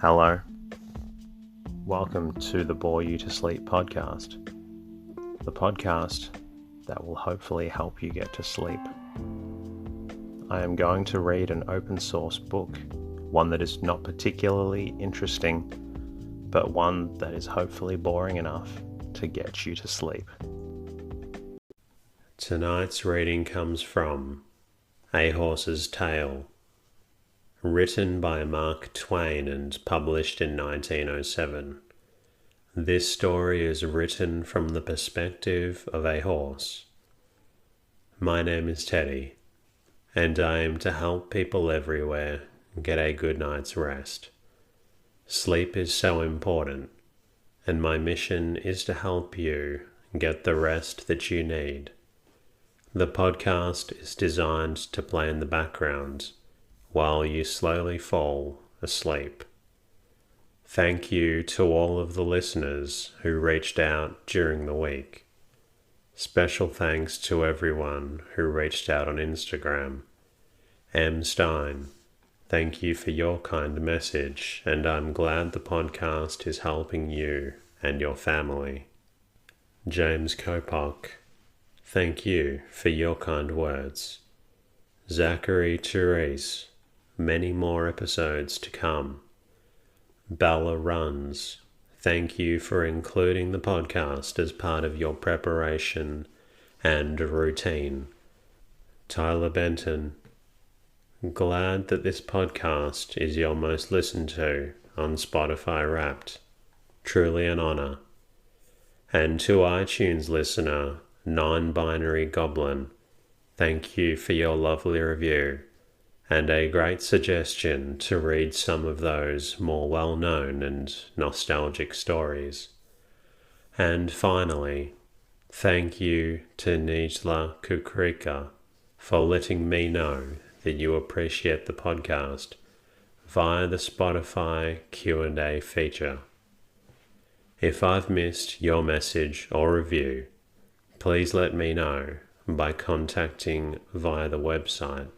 Hello. Welcome to the Bore You to Sleep podcast. The podcast that will hopefully help you get to sleep. I am going to read an open source book, one that is not particularly interesting, but one that is hopefully boring enough to get you to sleep. Tonight's reading comes from A Horse's Tale, written by Mark Twain and published in 1907. This story is written from the perspective of a horse. My name is Teddy, and I aim to help people everywhere get a good night's rest. Sleep is so important, and my mission is to help you get the rest that you need. The podcast is designed to play in the background while you slowly fall asleep. Thank you to all of the listeners who reached out during the week. Special thanks to everyone who reached out on Instagram. M. Stein, thank you for your kind message, and I'm glad the podcast is helping you and your family. James Kopok, thank you for your kind words. Zachary Therese, many more episodes to come. Bella Runs, thank you for including the podcast as part of your preparation and routine. Tyler Benton, glad that this podcast is your most listened to on Spotify Wrapped. Truly an honor. And to iTunes listener, Non-Binary Goblin, thank you for your lovely review and a great suggestion to read some of those more well-known and nostalgic stories. And finally, thank you to Nijla Kukrika for letting me know that you appreciate the podcast via the Spotify Q&A feature. If I've missed your message or review, please let me know by contacting via the website.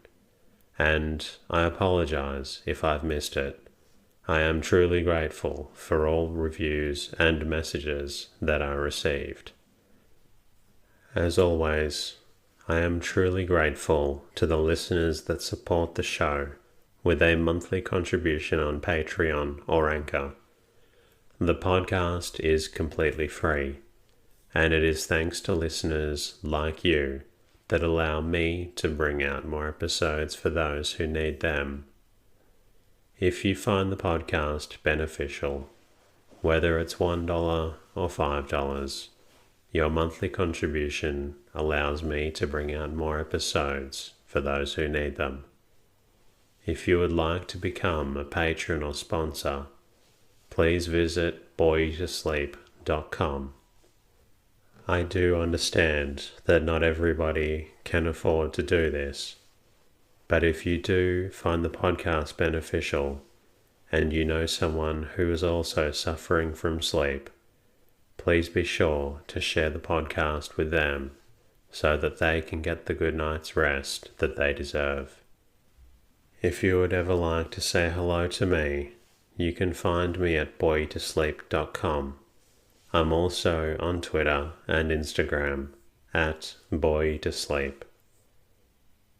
And I apologize if I've missed it. I am truly grateful for all reviews and messages that are received. As always, I am truly grateful to the listeners that support the show with a monthly contribution on Patreon or Anchor. The podcast is completely free, and it is thanks to listeners like you that allow me to bring out more episodes for those who need them. If you find the podcast beneficial, whether it's $1 or $5, your monthly contribution allows me to bring out more episodes for those who need them. If you would like to become a patron or sponsor, please visit boreyoutosleep.com. I do understand that not everybody can afford to do this, but if you do find the podcast beneficial and you know someone who is also suffering from sleep, please be sure to share the podcast with them so that they can get the good night's rest that they deserve. If you would ever like to say hello to me, you can find me at boreyoutosleep.com. I'm also on Twitter and Instagram at boreyoutosleep.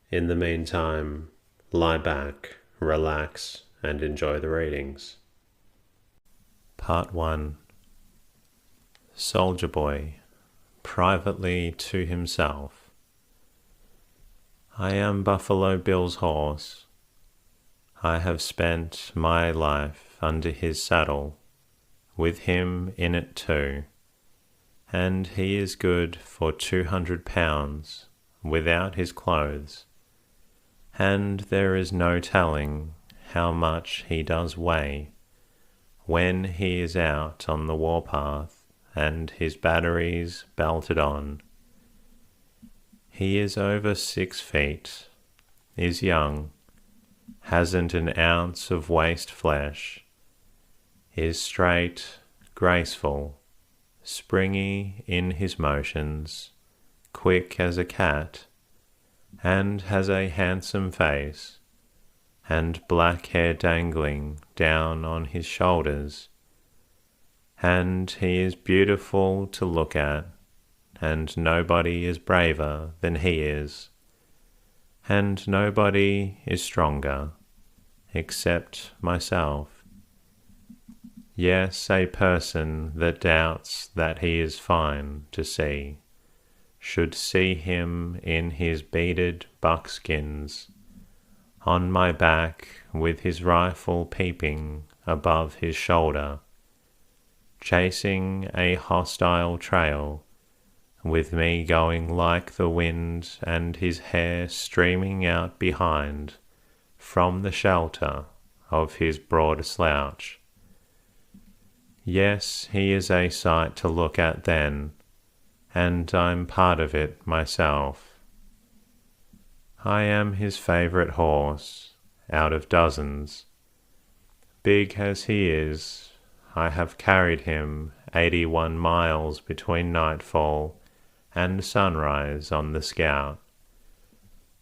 In the meantime, lie back, relax, and enjoy the readings. Part 1. Soldier Boy, privately to himself. I am Buffalo Bill's horse. I have spent my life under his saddle, with him in it too, and he is good for 200 pounds without his clothes, and there is no telling how much he does weigh when he is out on the warpath and his batteries belted on. He is over 6 feet, is young, hasn't an ounce of waste flesh, is straight, graceful, springy in his motions, quick as a cat, and has a handsome face, and black hair dangling down on his shoulders. And he is beautiful to look at, and nobody is braver than he is, and nobody is stronger, except myself. Yes, a person that doubts that he is fine to see should see him in his beaded buckskins, on my back with his rifle peeping above his shoulder, chasing a hostile trail, with me going like the wind and his hair streaming out behind from the shelter of his broad slouch. Yes, he is a sight to look at then, and I'm part of it myself. I am his favourite horse, out of dozens. Big as he is, I have carried him 81 miles between nightfall and sunrise on the Scout,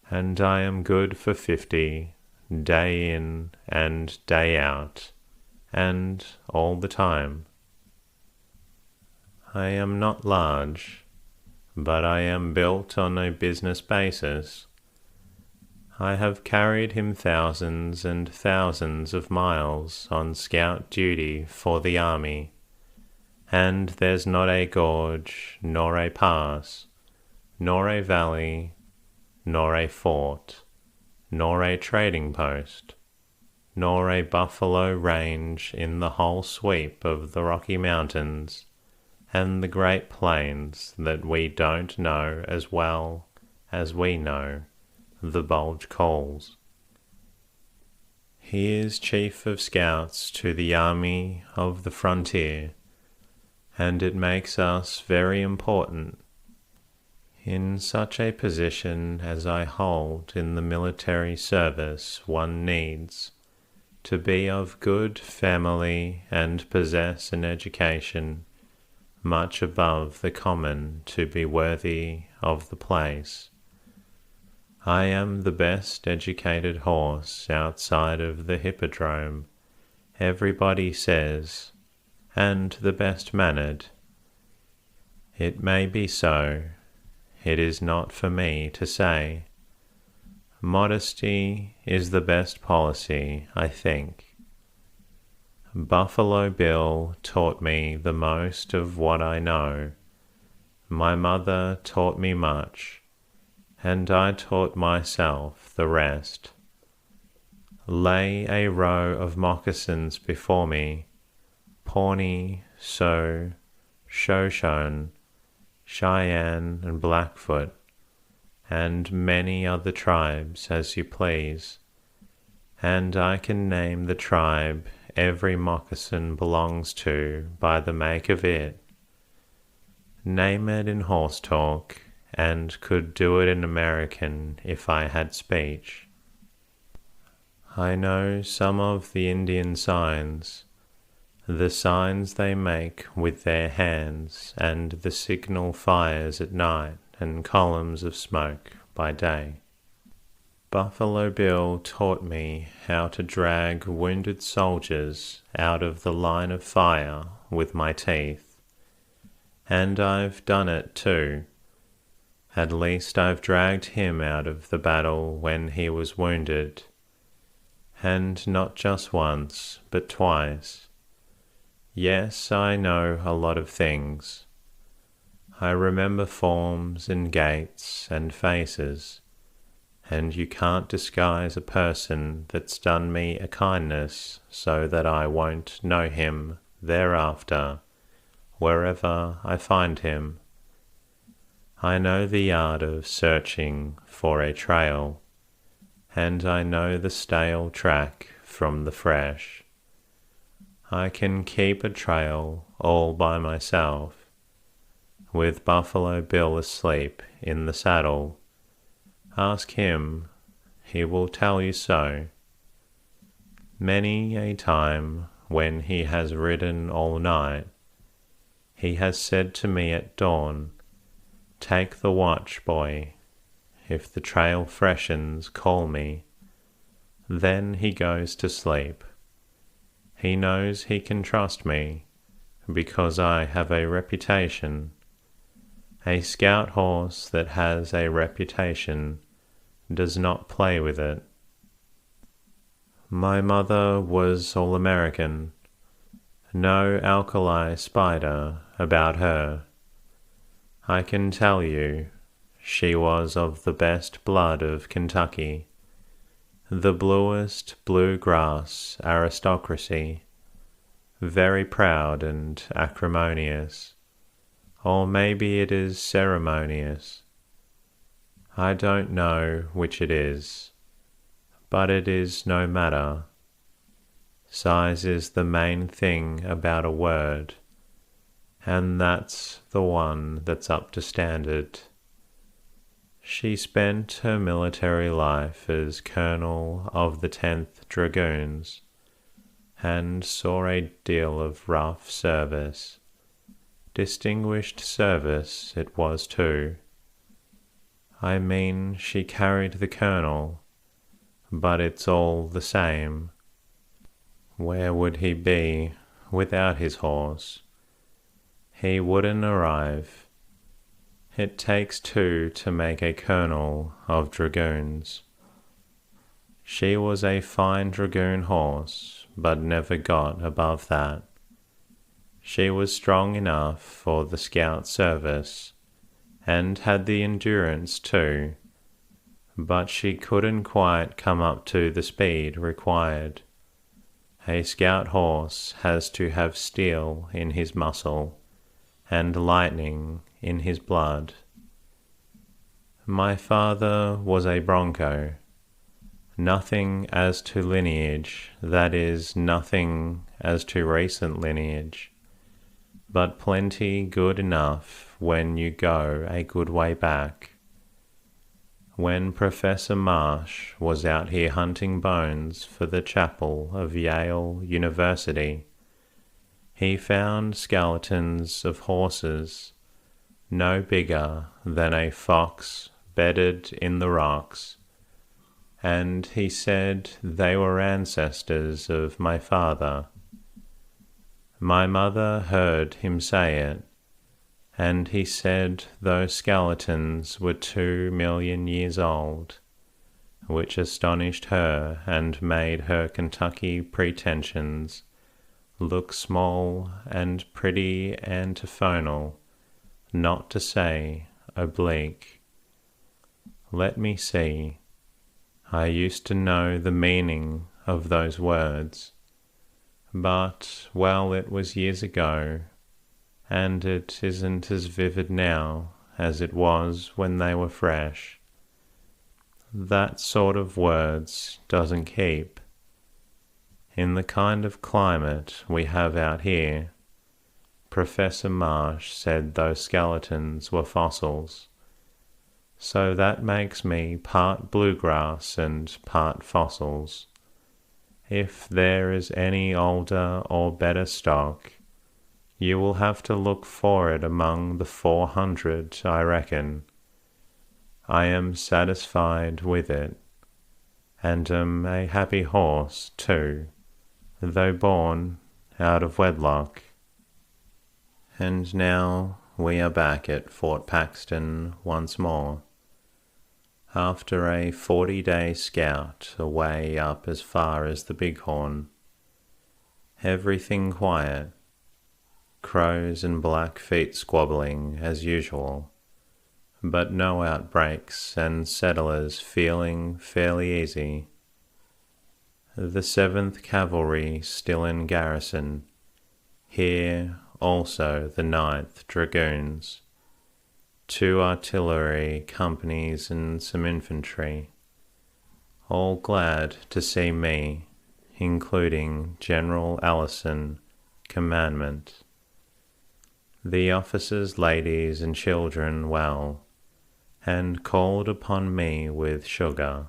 and I am good for 50, day in and day out, and all the time. I am not large, but I am built on a business basis. I have carried him thousands and thousands of miles on scout duty for the army, and there's not a gorge, nor a pass, nor a valley, nor a fort, nor a trading post, nor a buffalo range in the whole sweep of the Rocky Mountains and the Great Plains that we don't know as well as we know the Bulge Coals. He is Chief of Scouts to the Army of the Frontier, and it makes us very important. In such a position as I hold in the military service, one needs to be of good family and possess an education much above the common to be worthy of the place. I am the best educated horse outside of the hippodrome, everybody says, and the best mannered. It may be so. It is not for me to say. Modesty is the best policy, I think. Buffalo Bill taught me the most of what I know. My mother taught me much, and I taught myself the rest. Lay a row of moccasins before me, Pawnee, Sioux, Shoshone, Cheyenne, and Blackfoot, and many other tribes as you please, and I can name the tribe every moccasin belongs to by the make of it. Name it in horse talk, and could do it in American if I had speech. I know some of the Indian signs, the signs they make with their hands, and the signal fires at night and columns of smoke by day. Buffalo Bill taught me how to drag wounded soldiers out of the line of fire with my teeth, and I've done it too. At least I've dragged him out of the battle when he was wounded, and not just once, but twice. Yes, I know a lot of things. I remember forms and gaits and faces, and you can't disguise a person that's done me a kindness so that I won't know him thereafter, wherever I find him. I know the art of searching for a trail, and I know the stale track from the fresh. I can keep a trail all by myself, with Buffalo Bill asleep in the saddle. Ask him, he will tell you so. Many a time when he has ridden all night, he has said to me at dawn, "Take the watch, boy. If the trail freshens, call me. Then he goes to sleep. He knows he can trust me, because I have a reputation. A scout horse that has a reputation does not play with it. My mother was all-American. No alkali spider about her. I can tell you, she was of the best blood of Kentucky, the bluest bluegrass aristocracy, very proud and acrimonious, or maybe it is ceremonious. I don't know which it is, but it is no matter. Size is the main thing about a word, and that's the one that's up to standard. She spent her military life as colonel of the 10th Dragoons, and saw a deal of rough service. Distinguished service it was too. I mean, she carried the colonel, but it's all the same. Where would he be without his horse? He wouldn't arrive. It takes two to make a colonel of dragoons. She was a fine dragoon horse, but never got above that. She was strong enough for the scout service, and had the endurance too, but she couldn't quite come up to the speed required. A scout horse has to have steel in his muscle, and lightning in his blood. My father was a bronco. Nothing as to lineage, that is, nothing as to recent lineage, but plenty good enough when you go a good way back. When Professor Marsh was out here hunting bones for the chapel of Yale University, he found skeletons of horses no bigger than a fox bedded in the rocks, and he said they were ancestors of my father. My mother heard him say it, and he said those skeletons were 2 million years old, which astonished her and made her Kentucky pretensions look small and pretty antiphonal, not to say oblique. Let me see. I used to know the meaning of those words, but, well, it was years ago, and it isn't as vivid now as it was when they were fresh. That sort of words doesn't keep. In the kind of climate we have out here, Professor Marsh said those skeletons were fossils. So that makes me part bluegrass and part fossils. If there is any older or better stock, you will have to look for it among the 400, I reckon. I am satisfied with it, and am a happy horse, too, though born out of wedlock. And now we are back at Fort Paxton once more. After a 40-day scout away up as far as the Bighorn. Everything quiet. Crows and Blackfeet squabbling as usual, but no outbreaks and settlers feeling fairly easy. The 7th Cavalry still in garrison. Here also the 9th Dragoons. 2 artillery companies and some infantry. All glad to see me, including General Allison, commandment. The officers, ladies, and children well, and called upon me with sugar.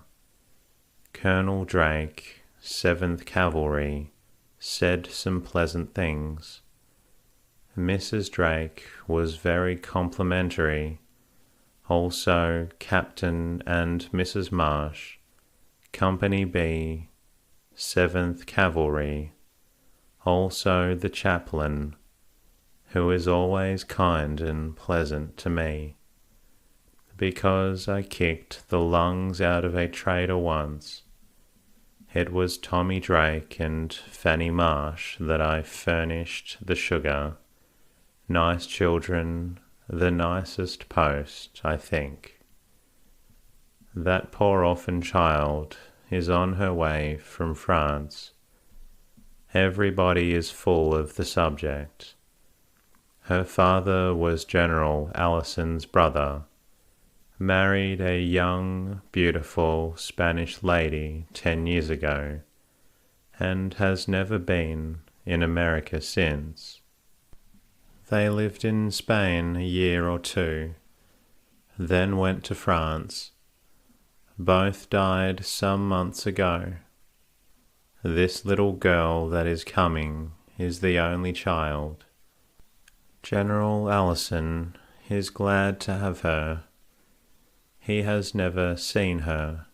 Colonel Drake, 7th Cavalry, said some pleasant things. Mrs. Drake was very complimentary, also Captain and Mrs. Marsh, Company B, 7th Cavalry, also the chaplain, who is always kind and pleasant to me, because I kicked the lungs out of a trader once. It was Tommy Drake and Fanny Marsh that I furnished the sugar. Nice children, the nicest post, I think. That poor orphan child is on her way from France. Everybody is full of the subject. Her father was General Allison's brother, married a young, beautiful Spanish lady 10 years ago, and has never been in America since. They lived in Spain a year or two, then went to France. Both died some months ago. This little girl that is coming is the only child. General Allison is glad to have her. He has never seen her.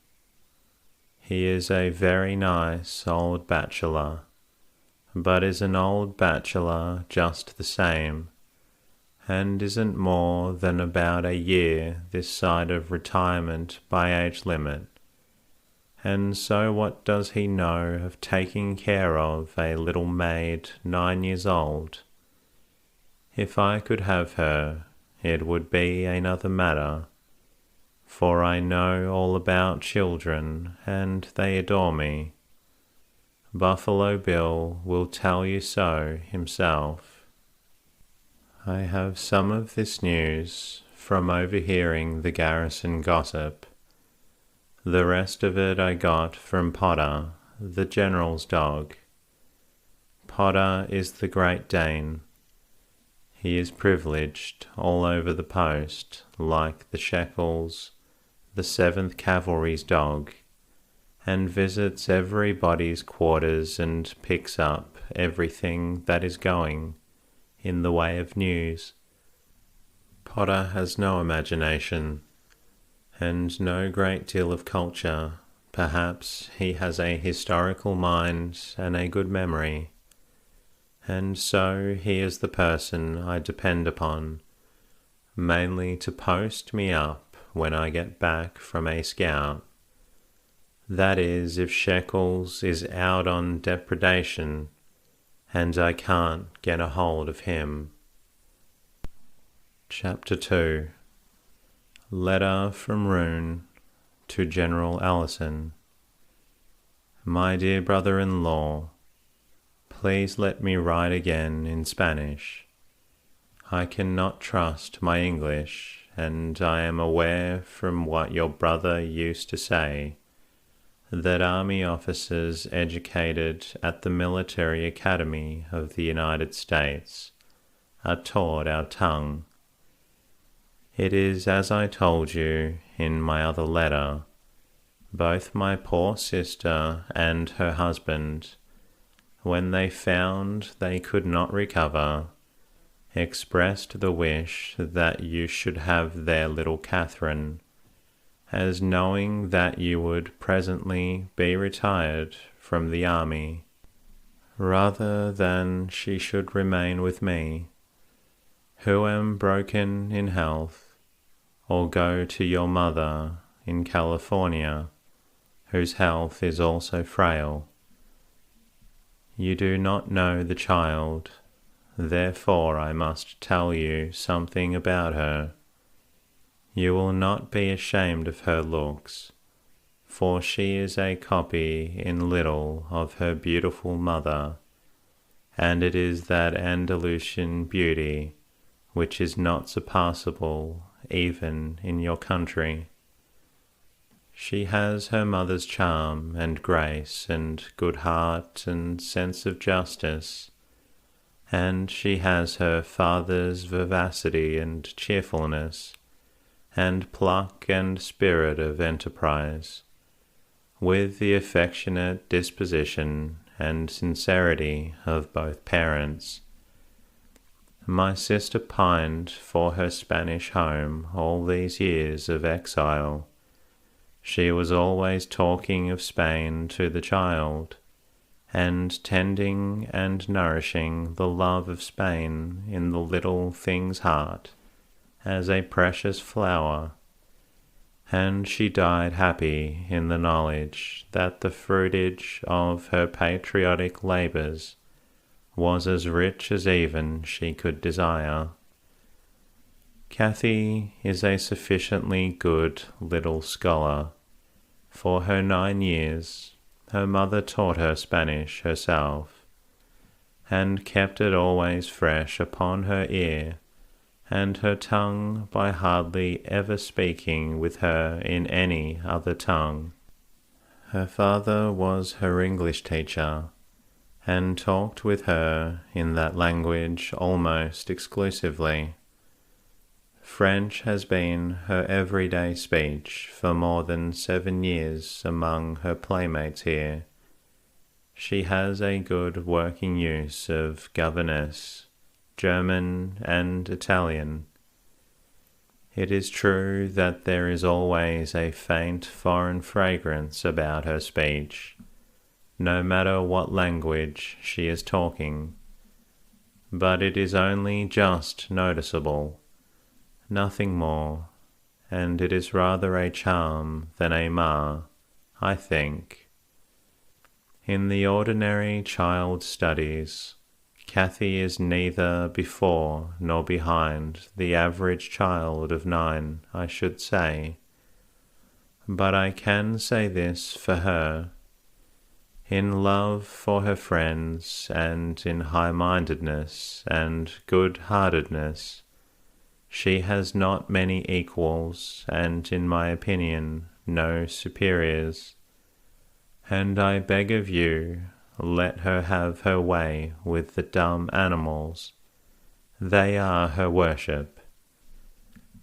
He is a very nice old bachelor, but is an old bachelor just the same, and isn't more than about a year this side of retirement by age limit. And so what does he know of taking care of a little maid 9 years old? If I could have her, it would be another matter, for I know all about children, and they adore me. Buffalo Bill will tell you so himself. I have some of this news from overhearing the garrison gossip. The rest of it I got from Potter, the general's dog. Potter is the Great Dane. He is privileged all over the post, like the Shekels, the 7th Cavalry's dog, and visits everybody's quarters and picks up everything that is going in the way of news. Potter has no imagination, and no great deal of culture. Perhaps he has a historical mind and a good memory, and so he is the person I depend upon, mainly to post me up when I get back from a scout. That is, if Shekels is out on depredation, and I can't get a hold of him. Chapter 2. Letter from Rouen to General Allison. My dear brother-in-law, please let me write again in Spanish. I cannot trust my English, and I am aware from what your brother used to say that army officers educated at the military academy of the United States are taught our tongue. It is as I told you in my other letter. Both my poor sister and her husband, when they found they could not recover, expressed the wish that you should have their little Catherine, as knowing that you would presently be retired from the army, rather than she should remain with me, who am broken in health, or go to your mother in California, whose health is also frail. You do not know the child, therefore I must tell you something about her. You will not be ashamed of her looks, for she is a copy in little of her beautiful mother, and it is that Andalusian beauty which is not surpassable even in your country. She has her mother's charm and grace and good heart and sense of justice, and she has her father's vivacity and cheerfulness, and pluck and spirit of enterprise, with the affectionate disposition and sincerity of both parents. My sister pined for her Spanish home all these years of exile, She was always talking of Spain to the child, and tending and nourishing the love of Spain in the little thing's heart as a precious flower, and she died happy in the knowledge that the fruitage of her patriotic labours was as rich as even she could desire. Cathy is a sufficiently good little scholar. For her 9 years, her mother taught her Spanish herself, and kept it always fresh upon her ear and her tongue by hardly ever speaking with her in any other tongue. Her father was her English teacher, and talked with her in that language almost exclusively. French has been her everyday speech for more than 7 years among her playmates here. She has a good working use of governess, German and Italian. It is true that there is always a faint foreign fragrance about her speech, no matter what language she is talking, but it is only just noticeable, nothing more, and it is rather a charm than a mar, I think. In the ordinary child studies, Cathy is neither before nor behind the average child of 9, I should say, but I can say this for her. In love for her friends, and in high-mindedness and good-heartedness, she has not many equals, and in my opinion no superiors, and I beg of you, let her have her way with the dumb animals. They are her worship.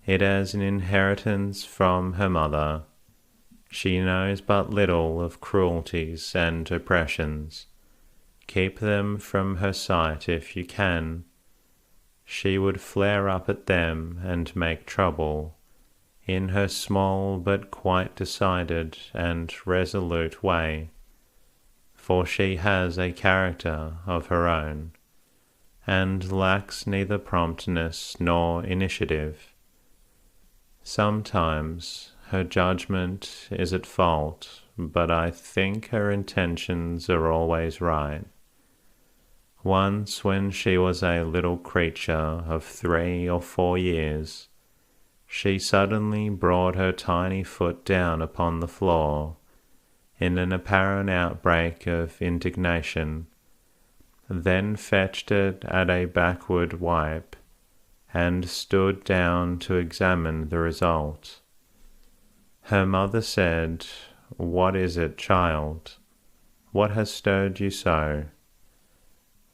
It is an inheritance from her mother. She knows but little of cruelties and oppressions. Keep them from her sight if you can. She would flare up at them and make trouble, in her small but quite decided and resolute way, for she has a character of her own, and lacks neither promptness nor initiative. Sometimes her judgment is at fault, but I think her intentions are always right. Once, when she was a little creature of 3 or 4 years, she suddenly brought her tiny foot down upon the floor in an apparent outbreak of indignation, then fetched it at a backward wipe, and stood down to examine the result. Her mother said, "What is it, child? What has stirred you so?"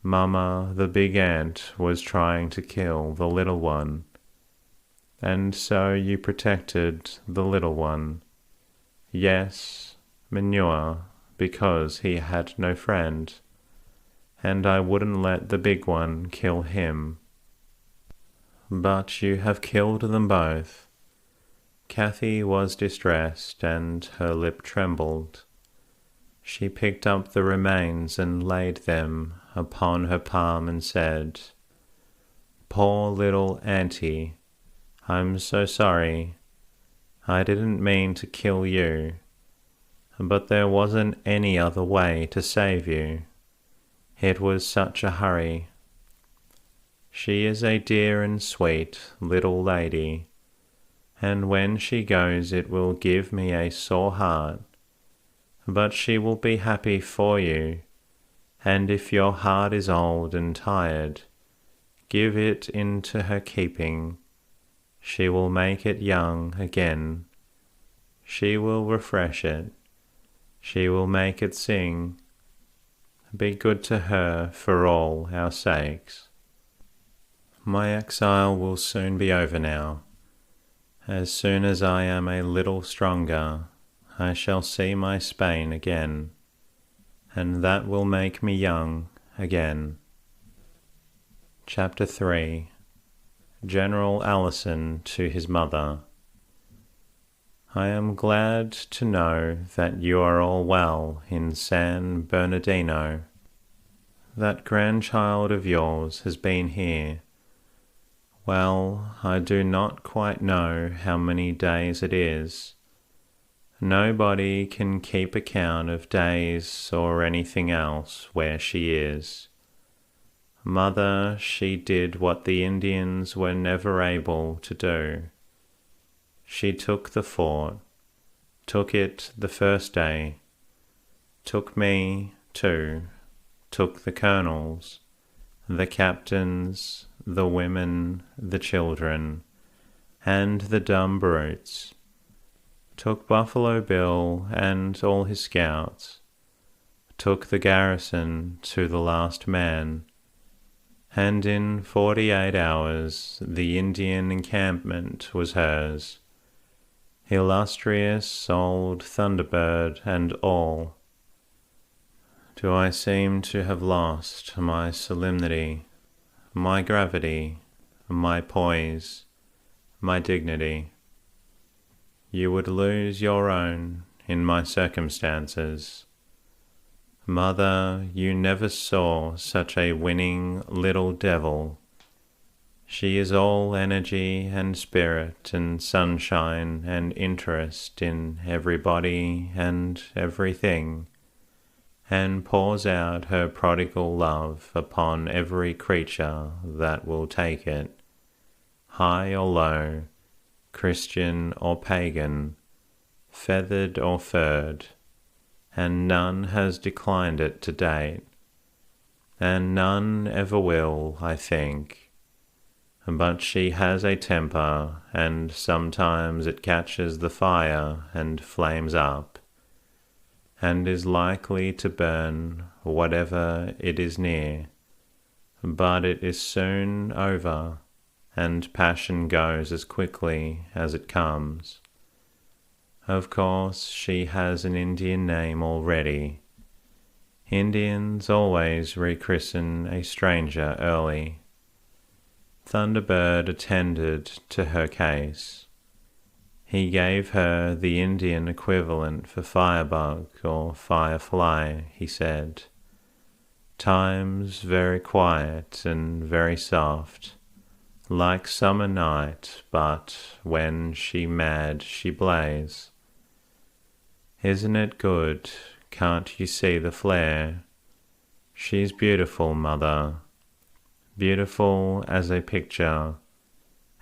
"Mamma, the big ant was trying to kill the little one." "And so you protected the little one?" "Yes, manure, because he had no friend, and I wouldn't let the big one kill him." "But you have killed them both." Cathy was distressed, and her lip trembled. She picked up the remains and laid them upon her palm and said, "Poor little auntie, I'm so sorry. I didn't mean to kill you, but there wasn't any other way to save you. It was such a hurry." She is a dear and sweet little lady, and when she goes it will give me a sore heart, but she will be happy for you, and if your heart is old and tired, give it into her keeping. She will make it young again. She will refresh it. She will make it sing. Be good to her for all our sakes. My exile will soon be over now. As soon as I am a little stronger, I shall see my Spain again, and that will make me young again. Chapter 3. General Alison to his mother. I am glad to know that you are all well in San Bernardino. That grandchild of yours has been here. Well, I do not quite know how many days it is. Nobody can keep account of days or anything else where she is. Mother, she did what the Indians were never able to do. She took the fort, took it the first day, took me too, took the colonels, the captains, the women, the children, and the dumb brutes, took Buffalo Bill and all his scouts, took the garrison to the last man, and in 48 hours the Indian encampment was hers, illustrious old Thunderbird and all. Do I seem to have lost my solemnity, my gravity, my poise, my dignity? You would lose your own in my circumstances. Mother, you never saw such a winning little devil. She is all energy and spirit and sunshine and interest in everybody and everything, and pours out her prodigal love upon every creature that will take it, high or low, Christian or pagan, feathered or furred, and none has declined it to date, and none ever will, I think. But she has a temper, and sometimes it catches the fire and flames up, and is likely to burn whatever it is near, but it is soon over, and passion goes as quickly as it comes. Of course, she has an Indian name already. Indians always rechristen a stranger early. Thunderbird attended to her case. He gave her the Indian equivalent for firebug or firefly, he said. Times very quiet and very soft, like summer night, but when she mad she blaze. Isn't it good? Can't you see the flare? She's beautiful, Mother, beautiful as a picture,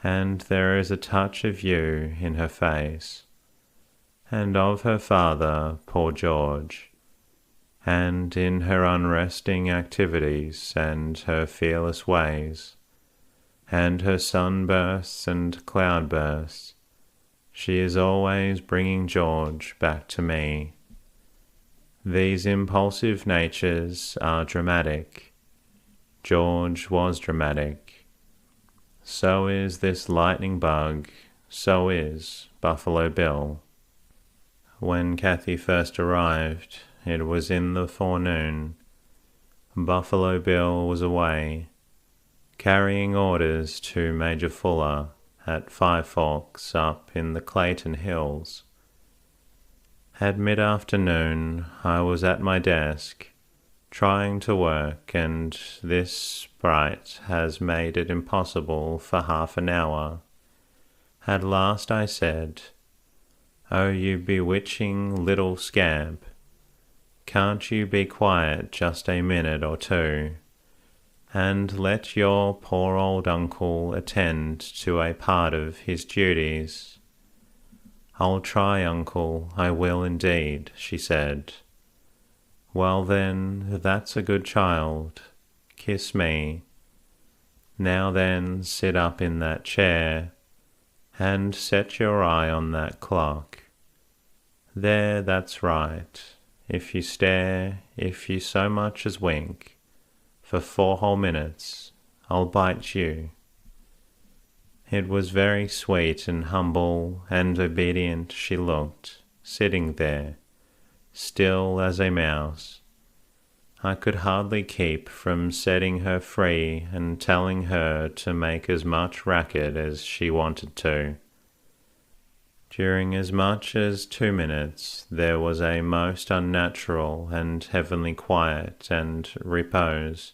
and there is a touch of you in her face, and of her father, poor George, and in her unresting activities and her fearless ways, and her sunbursts and cloudbursts. She is always bringing George back to me. These impulsive natures are dramatic. George was dramatic. So is this lightning bug, so is Buffalo Bill. When Kathy first arrived, it was in the forenoon. Buffalo Bill was away, carrying orders to Major Fuller at Five Forks up in the Clayton Hills. At mid-afternoon I was at my desk, trying to work, and this sprite has made it impossible for half an hour. At last I said, "Oh, you bewitching little scamp, can't you be quiet just a minute or two, and let your poor old uncle attend to a part of his duties?" "I'll try, uncle, I will indeed," she said. "Well then, that's a good child. Kiss me. Now then, sit up in that chair, and set your eye on that clock. There, that's right. If you stare, if you so much as wink, for 4 whole minutes, I'll bite you." It was very sweet and humble and obedient she looked, sitting there, still as a mouse. I could hardly keep from setting her free and telling her to make as much racket as she wanted to. During as much as 2 minutes there was a most unnatural and heavenly quiet and repose.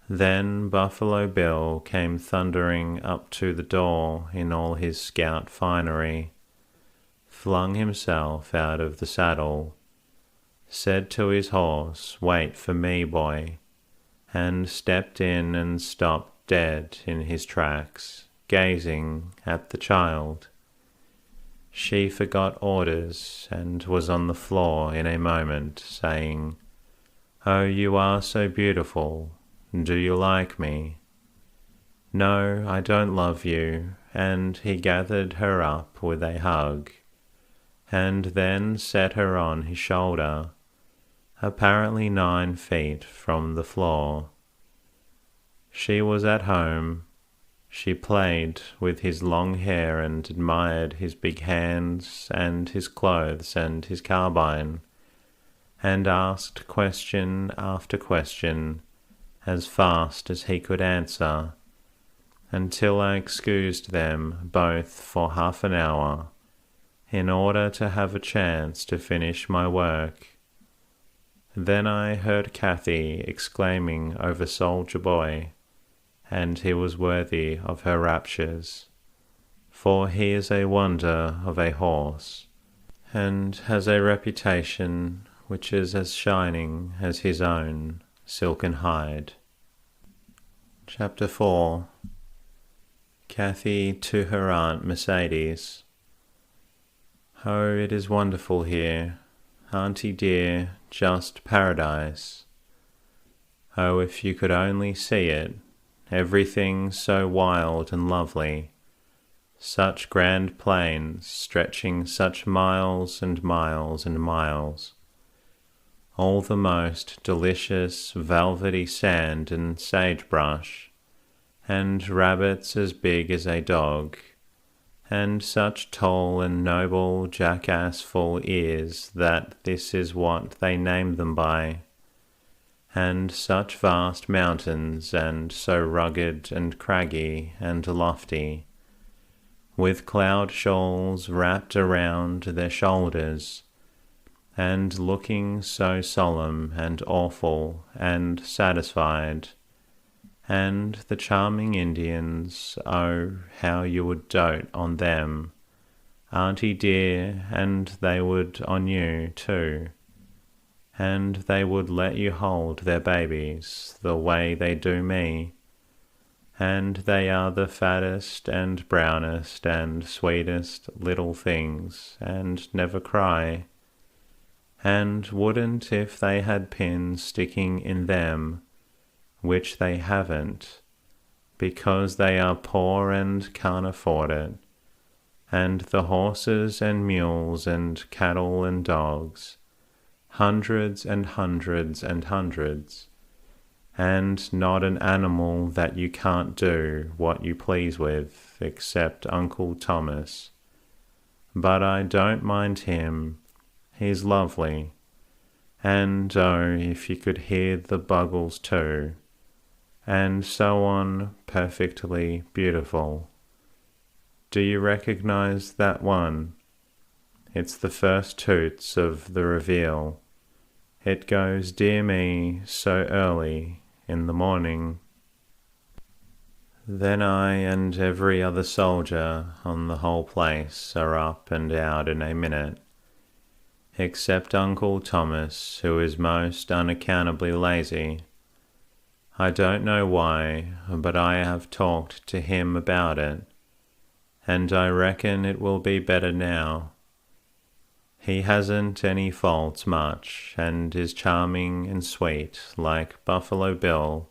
Then Buffalo Bill came thundering up to the door in all his scout finery, flung himself out of the saddle, said to his horse, "Wait for me, boy," and stepped in and stopped dead in his tracks, gazing at the child. She forgot orders and was on the floor in a moment, saying, "Oh, you are so beautiful. Do you like me?" "No, I don't love you," and he gathered her up with a hug, and then set her on his shoulder, apparently 9 feet from the floor. She was at home. She played with his long hair and admired his big hands and his clothes and his carbine, and asked question after question as fast as he could answer, until I excused them both for half an hour in order to have a chance to finish my work. Then I heard Kathy exclaiming over Soldier Boy, and he was worthy of her raptures, for he is a wonder of a horse, and has a reputation which is as shining as his own silken hide. Chapter 4. Kathy to her Aunt Mercedes. "Oh, it is wonderful here, Auntie dear, just paradise. Oh, if you could only see it, everything so wild and lovely, such grand plains stretching such miles and miles and miles, all the most delicious velvety sand and sagebrush, and rabbits as big as a dog, and such tall and noble jackass-full ears that this is what they name them by, and such vast mountains, and so rugged and craggy and lofty, with cloud shawls wrapped around their shoulders, and looking so solemn and awful and satisfied, and the charming Indians, oh, how you would dote on them, Auntie dear, and they would on you too, and they would let you hold their babies the way they do me, and they are the fattest and brownest and sweetest little things, and never cry, and wouldn't if they had pins sticking in them, which they haven't, because they are poor and can't afford it, and the horses and mules and cattle and dogs, hundreds and hundreds and hundreds, and not an animal that you can't do what you please with, except Uncle Thomas. But I don't mind him, he's lovely, and oh, if you could hear the Buggles too, and so on, perfectly beautiful. Do you recognize that one? It's the first toots of the reveal. It goes, dear me, so early in the morning. Then I and every other soldier on the whole place are up and out in a minute, except Uncle Thomas, who is most unaccountably lazy. I don't know why, but I have talked to him about it, and I reckon it will be better now. He hasn't any faults much, and is charming and sweet like Buffalo Bill,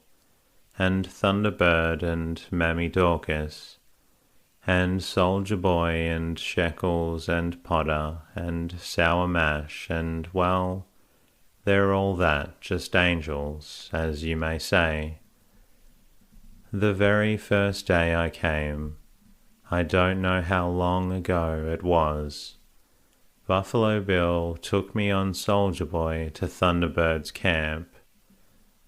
and Thunderbird and Mammy Dorcas, and Soldier Boy and Shekels and Potter and Sour Mash, and, well, they're all that, just angels, as you may say. The very first day I came, I don't know how long ago it was, Buffalo Bill took me on Soldier Boy to Thunderbird's camp,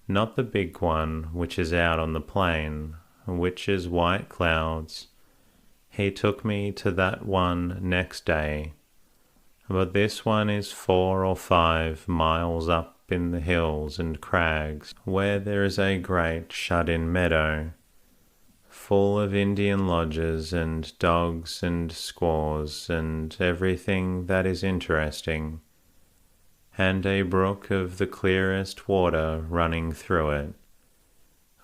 not the big one which is out on the plain, which is white clouds. He took me to that one next day, but this one is 4 or 5 miles up in the hills and crags, where there is a great shut-in meadow, full of Indian lodges and dogs and squaws and everything that is interesting, and a brook of the clearest water running through it,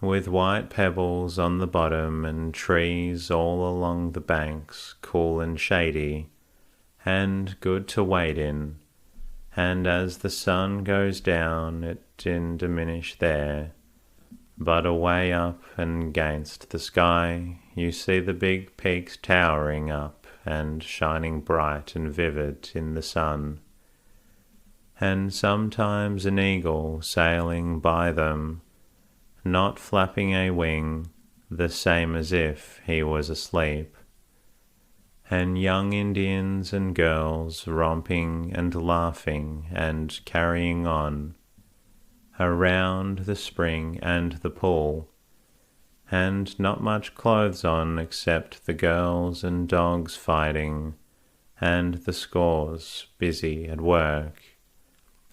with white pebbles on the bottom and trees all along the banks, cool and shady, and good to wade in, and as the sun goes down it didn't diminish there, but away up and against the sky you see the big peaks towering up and shining bright and vivid in the sun, and sometimes an eagle sailing by them, not flapping a wing, the same as if he was asleep, and young Indians and girls romping and laughing and carrying on around the spring and the pool, and not much clothes on except the girls and dogs fighting, and the squaws busy at work,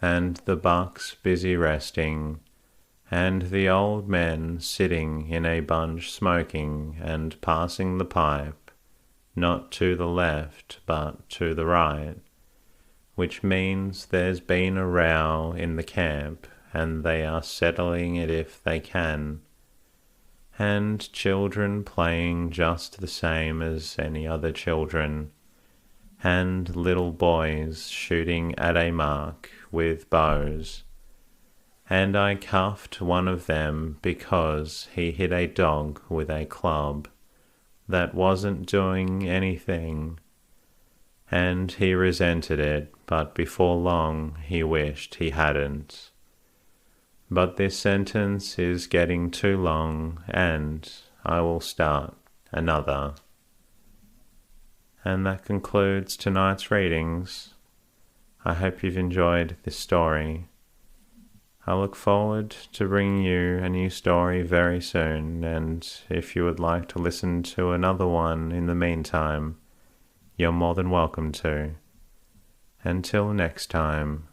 and the bucks busy resting, and the old men sitting in a bunch smoking and passing the pipe, not to the left but to the right, which means there's been a row in the camp and they are settling it if they can, and children playing just the same as any other children, and little boys shooting at a mark with bows, and I cuffed one of them because he hit a dog with a club that wasn't doing anything, and he resented it, but before long he wished he hadn't. But this sentence is getting too long, and I will start another. And that concludes tonight's readings. I hope you've enjoyed this story. I look forward to bringing you a new story very soon, and if you would like to listen to another one in the meantime, you're more than welcome to. Until next time.